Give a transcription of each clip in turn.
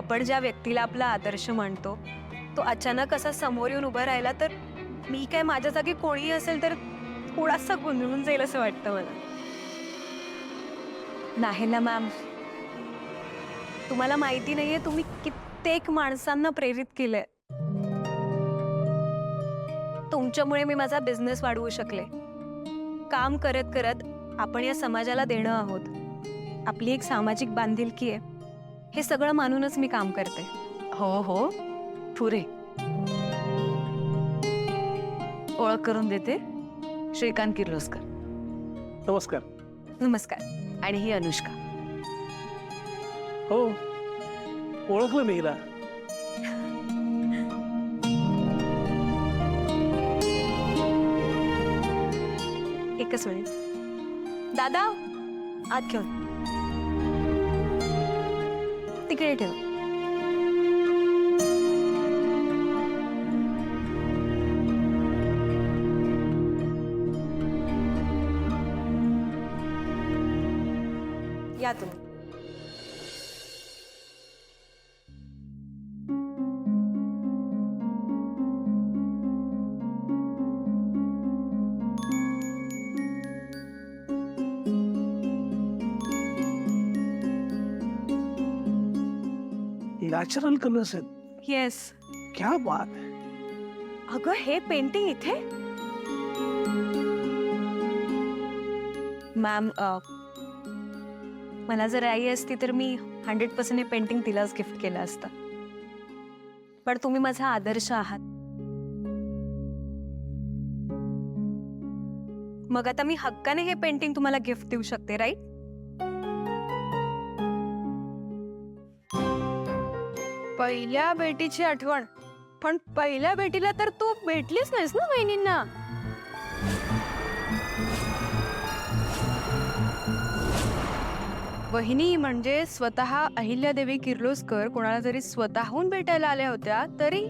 आपण ज्या व्यक्तीला आपला आदर्श मानतो तो अचानक असा समोर येऊन उभा राहिला तर मी काय माझ्या जागी कोणीही असेल तर थोडासा गुंतून जाईल असं वाटतं मला. नाही ना मॅम, तुम्हाला माहिती नाहीये तुम्ही कित्येक माणसांना प्रेरित केलंय. तुमच्यामुळे मी माझा बिझनेस वाढवू शकले. काम करत करत आपण या समाजाला देणं आहोत. आपली एक सामाजिक बांधिलकी आहे. हे सगळं मानूनच मी काम करते. हो हो पुरे. ओळख करून देते, श्रीकांत किर्लोस्कर. नमस्कार. नमस्कार. आणि ही अनुष्का. हो, ओळखलं मी हिला. एकच मिनिट. दादा आत घेऊन तिकडे ठेव. या तुम्ही. नॅचरल कलर्स आहेत. येस. क्या बात है. अगं हे पेंटिंग इथे. मॅम मला जर आई असती तर मी 100% हे पेंटिंग तिलाच गिफ्ट केलं असतं. पण तुम्ही माझा आदर्श आहात. मग आता मी हक्काने हे पेंटिंग तुम्हाला गिफ्ट देऊ शकते, राईट? पहिल्या भेटीची आठवण. पण पहिल्या भेटीला तर तू भेटलीच नाहीस ना बहिणींना. वहिनी म्हणजे स्वतः अहिल्यादेवी किर्लोस्कर कोणाला जरी स्वतःहून भेटायला आल्या होत्या तरी.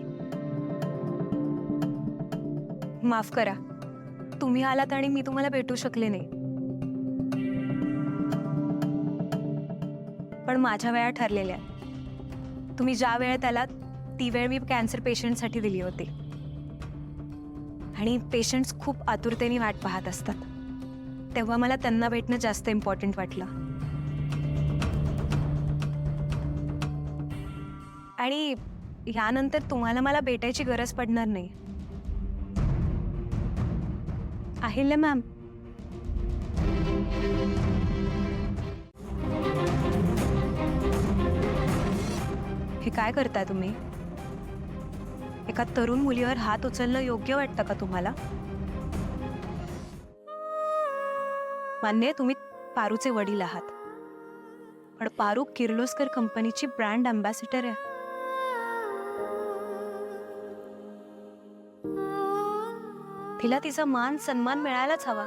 माफ करा, तुम्ही आलात आणि मी तुम्हाला भेटू शकले नाही. पण माझ्या वेळा ठरलेल्या. तुम्ही ज्या वेळेत आलात ती वेळ मी कॅन्सर पेशंटसाठी दिली होती. आणि पेशंट्स खूप आतुरतेने वाट पाहत असतात. तेव्हा मला त्यांना भेटणं जास्त इम्पॉर्टंट वाटलं. आणि यानंतर तुम्हाला मला भेटायची गरज पडणार नाही. अहिल्या मॅम, हे काय करताय तुम्ही? एका तरुण मुलीवर हात उचलणं योग्य वाटतं का तुम्हाला? मान्य तुम्ही पारूचे वडील आहात, पण पारू किर्लोस्कर कंपनीची ब्रँड अँबॅसिडर आहे. तिला तिचा मान सन्मान मिळायलाच हवा.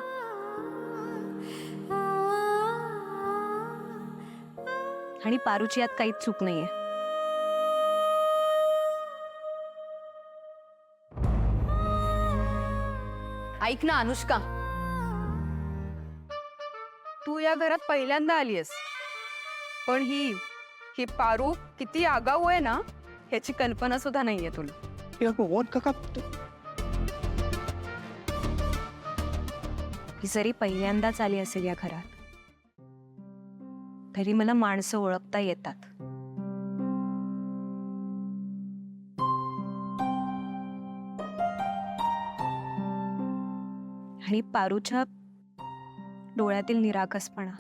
आणि पारूची यात काहीच चूक नाहीये. ऐक ना अनुष्का, तू या घरात पहिल्यांदा आलीयस, पण ही पारू किती आगाऊ आहे ना ह्याची कल्पना सुद्धा नाहीये तुला. या कोण काका. ही जरी पहिल्यांदाच आली असेल या घरात तरी मला माणसं ओळखता येतात. आणि पारूच्या डोळ्यातील निरागसपणा,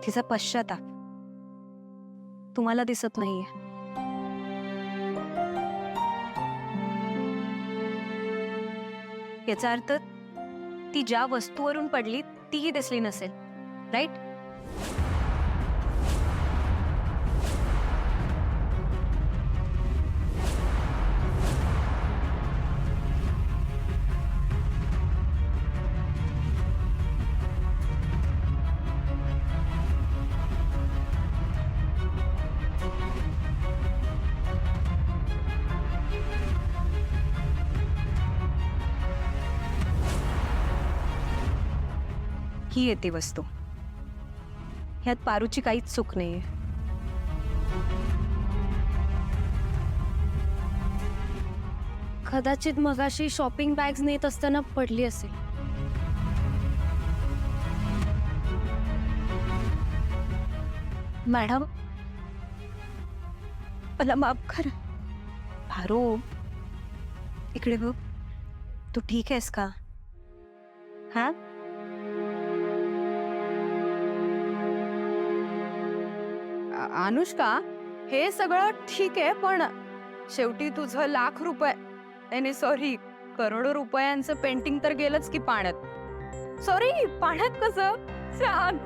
तिचा पश्चाताप तुम्हाला दिसत नाहीये. याचा अर्थ ती ज्या वस्तूवरून पडली तीही दिसली नसेल, राईट? ही येते वस्तू. ह्यात पारूची काहीच चूक नाहीये. कदाचित मगाशी शॉपिंग बॅग्स नेत असताना पडली असेल. मॅडम, मला माफ करा. भारू, इकडे बघ. तू ठीक आहेस का? हा? अनुष्का, हे सगळं ठीक आहे, पण शेवटी तुझं लाख रुपये सॉरी करोडो रुपयांचं पेंटिंग तर गेलंच की पाण्यात. सॉरी, पाण्यात कसं सांग.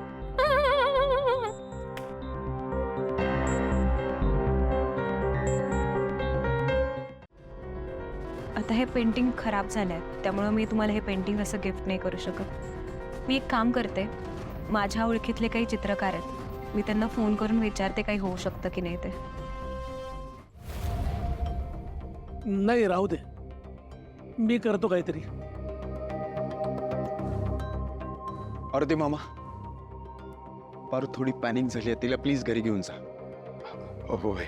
आता हे पेंटिंग खराब झालंय, त्यामुळं मी तुम्हाला हे पेंटिंग असं गिफ्ट नाही करू शकत. मी एक काम करते, माझ्या ओळखीतले काही चित्रकार आहेत, मी त्यांना फोन करून विचारते काही होऊ शकतं की नाही ते. नाही, राहू दे, मी करतो काहीतरी. अरे ते मामा, पारू थोडी पॅनिक झाली आहे, तिला प्लीज घरी घेऊन जा. होय.